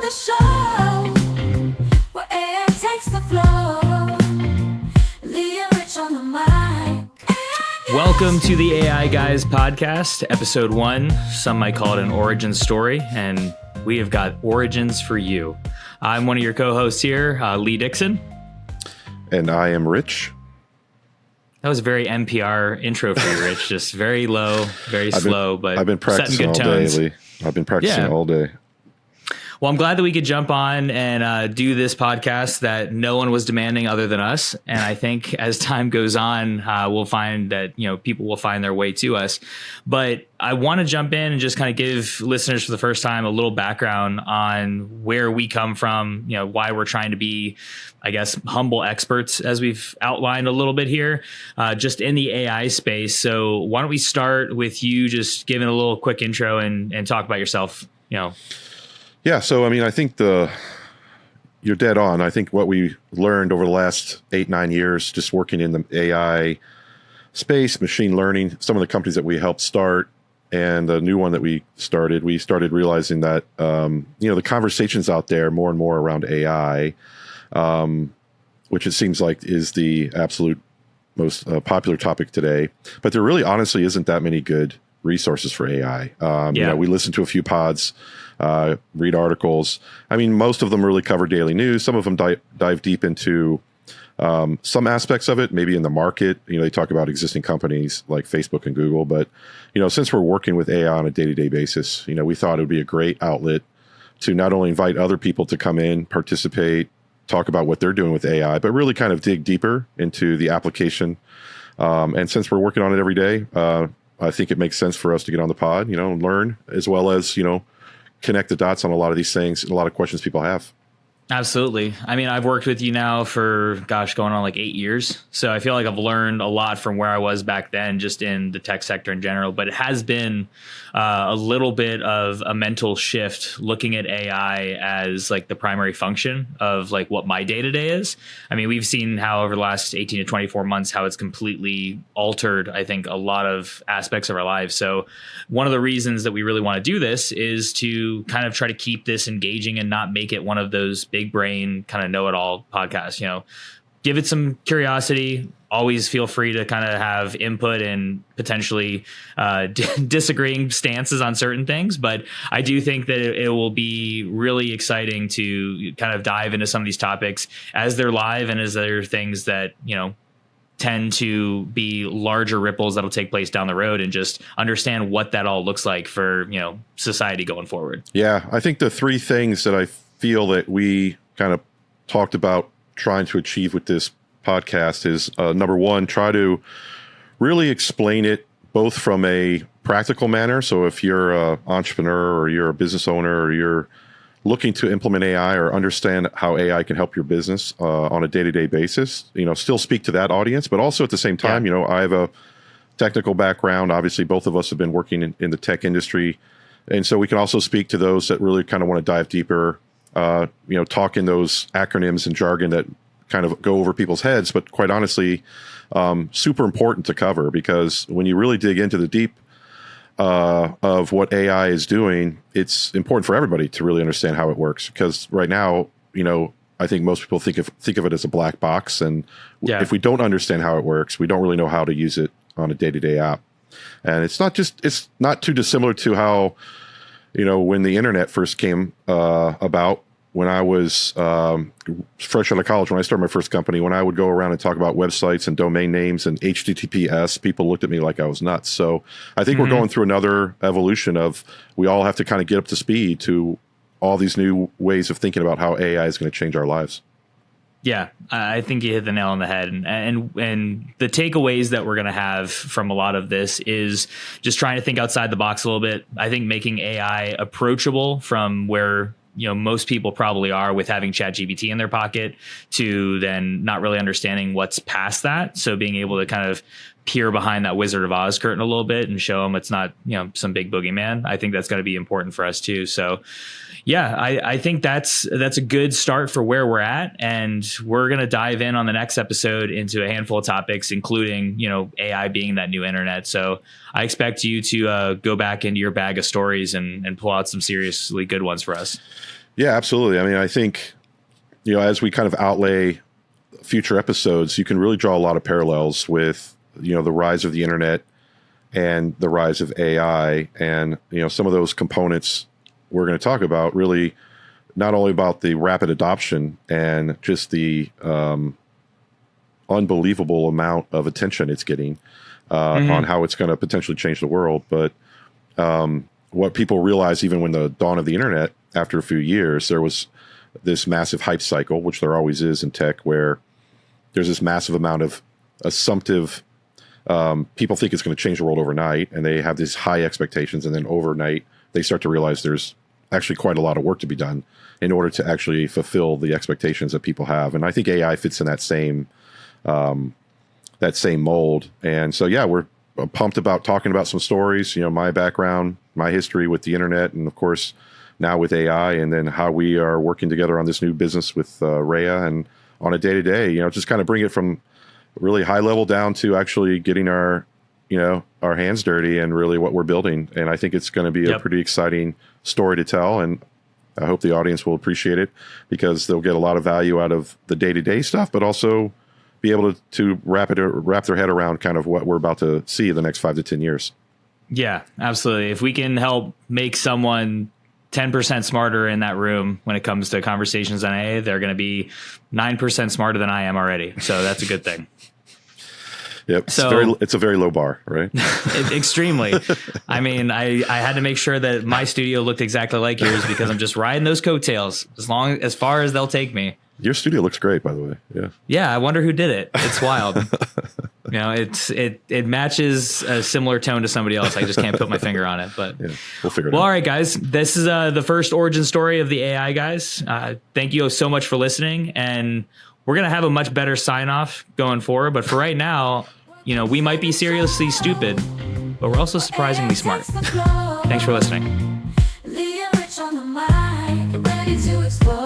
the show where AI takes the flow. Lee and Rich on the mic. Welcome to the AI Guys podcast, episode 1. Some might call it an origin story, and we have got origins for you. I'm one of your co-hosts here, Lee Dickson. And I am Rich. That was a very NPR intro for you, Rich. Just very low, very slow, but I've been practicing all day, Lee. I've been practicing all day. Well, I'm glad that we could jump on and do this podcast that no one was demanding other than us. And I think as time goes on, we'll find that, people will find their way to us. But I want to jump in and just kind of give listeners for the first time a little background on where we come from, why we're trying to be, I guess, humble experts, as we've outlined a little bit here, just in the AI space. So why don't we start with you just giving a little quick intro and talk about yourself, Yeah, so I think you're dead on. I think what we learned over the last 8-9 years, just working in the AI space, machine learning, some of the companies that we helped start, and the new one that we started realizing that the conversations out there more and more around AI, which it seems like is the absolute most popular topic today, but there really honestly isn't that many good resources for AI. We listen to a few pods. Read articles. Most of them really cover daily news. Some of them dive deep into some aspects of it, maybe in the market. They talk about existing companies like Facebook and Google. But, since we're working with AI on a day-to-day basis, we thought it would be a great outlet to not only invite other people to come in, participate, talk about what they're doing with AI, but really kind of dig deeper into the application. And since we're working on it every day, I think it makes sense for us to get on the pod, and learn, as well as, connect the dots on a lot of these things and a lot of questions people have. Absolutely. I've worked with you now for, going on like 8 years. So I feel like I've learned a lot from where I was back then, just in the tech sector in general. But it has been a little bit of a mental shift looking at AI as like the primary function of like what my day to day is. We've seen how over the last 18 to 24 months, how it's completely altered, I think, a lot of aspects of our lives. So one of the reasons that we really want to do this is to kind of try to keep this engaging and not make it one of those big brain kind of know-it-all podcasts. Give it some curiosity. Always feel free to kind of have input and potentially disagreeing stances on certain things. But I do think that it will be really exciting to kind of dive into some of these topics as they're live and as they're things that, tend to be larger ripples that'll take place down the road, and just understand what that all looks like for, society going forward. Yeah, I think the 3 things that I feel that we kind of talked about trying to achieve with this podcast is number 1, try to really explain it both from a practical manner. So if you're an entrepreneur or you're a business owner or you're looking to implement AI or understand how AI can help your business on a day-to-day basis, still speak to that audience, but also at the same time, I have a technical background. Obviously, both of us have been working in the tech industry. And so we can also speak to those that really kind of want to dive deeper, talk in those acronyms and jargon that kind of go over people's heads, but quite honestly, super important to cover, because when you really dig into the deep of what AI is doing, it's important for everybody to really understand how it works. Because right now, I think most people think of it as a black box, and if we don't understand how it works, we don't really know how to use it on a day-to-day app. And it's not too dissimilar to how, when the internet first came about. When I was fresh out of college, when I started my first company, when I would go around and talk about websites and domain names and HTTPS, people looked at me like I was nuts. So I think we're going through another evolution of, we all have to kind of get up to speed to all these new ways of thinking about how AI is going to change our lives. Yeah, I think you hit the nail on the head. And the takeaways that we're going to have from a lot of this is just trying to think outside the box a little bit. I think making AI approachable from where most people probably are with having ChatGPT in their pocket, to then not really understanding what's past that. So being able to kind of peer behind that Wizard of Oz curtain a little bit and show them it's not, some big boogeyman. I think that's going to be important for us too. So yeah, I think that's a good start for where we're at. And we're going to dive in on the next episode into a handful of topics, including, AI being that new internet. So I expect you to go back into your bag of stories and pull out some seriously good ones for us. Yeah, absolutely. I mean, I think, as we kind of outlay future episodes, you can really draw a lot of parallels with, the rise of the internet and the rise of AI. And, some of those components we're going to talk about really not only about the rapid adoption and just the unbelievable amount of attention it's getting on how it's going to potentially change the world, but what people realize even when the dawn of the internet, after a few years, there was this massive hype cycle, which there always is in tech, where there's this massive amount of assumptive people think it's going to change the world overnight, and they have these high expectations, and then overnight they start to realize there's actually quite a lot of work to be done in order to actually fulfill the expectations that people have. And I think AI fits in that same mold. And so, yeah, we're pumped about talking about some stories, my background, my history with the internet, and of course now with AI, and then how we are working together on this new business with Rhea, and on a day-to-day, just kind of bring it from really high level down to actually getting our hands dirty and really what we're building. And I think it's going to be a pretty exciting story to tell. And I hope the audience will appreciate it, because they'll get a lot of value out of the day-to-day stuff, but also be able to wrap their head around kind of what we're about to see in the next 5 to 10 years. Yeah, absolutely. If we can help make someone 10% smarter in that room when it comes to conversations on AI, they're going to be 9% smarter than I am already. So that's a good thing. Yep. So it's a very low bar, right? Extremely. I mean, I had to make sure that my studio looked exactly like yours, because I'm just riding those coattails as far as they'll take me. Your studio looks great, by the way. Yeah. Yeah. I wonder who did it. It's wild. It matches a similar tone to somebody else. I just can't put my finger on it, but yeah, we'll figure it out. Well, all right, guys, this is the first origin story of the AI guys. Thank you so much for listening. And we're going to have a much better sign off going forward. But for right now, we might be seriously stupid, but we're also surprisingly smart. Thanks for listening. Ready to explore.